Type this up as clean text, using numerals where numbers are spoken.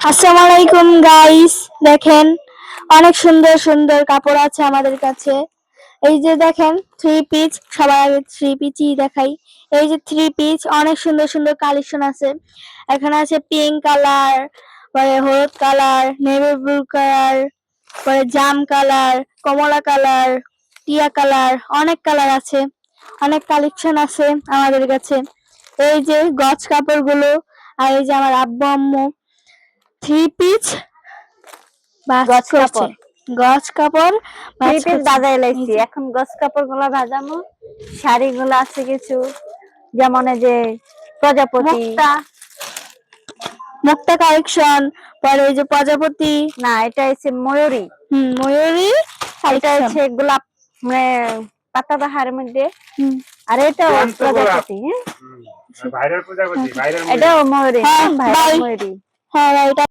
আসসালামু আলাইকুম গাইস, দেখেন অনেক সুন্দর সুন্দর কাপড় আছে আমাদের কাছে। এই যে দেখেন থ্রি পিস, সবার আগে থ্রি পিসই দেখাই। এই যে থ্রি পিস অনেক সুন্দর সুন্দর কালেকশন আছে। এখানে আছে পিঙ্ক কালার, পরে হলুদ কালার, নেভি ব্লু কালার, পরে জাম কালার, কমলা কালার, টিয়া কালার, অনেক কালার আছে, অনেক কালেকশন আছে আমাদের কাছে। এই যে গজ কাপড়গুলো, আর এই যে আমার আব্বু আম্মু থ্রি পিস গজ কাপড় গজ কাপড় থ্রি পিস বাজাই লাইছি। এখন গজ কাপড় গুলা ভাজামো। শাড়ি গুলা আছে কিছু, যেমন এই যে প্রজাপতি, মুক্তা কালেকশন, পরে এই যে প্রজাপতি, না এটা হচ্ছে ময়ূরী, ময়ূরী, এটা হচ্ছে গোলাপ, মানে পাতাবাহারের মধ্যে। আর এটা প্রজাপতি, ভাইরাল প্রজাপতি, এটাও ময়ূরী, হ্যাঁ ভাইরাল ময়ূরী। হ্যাঁ, এটা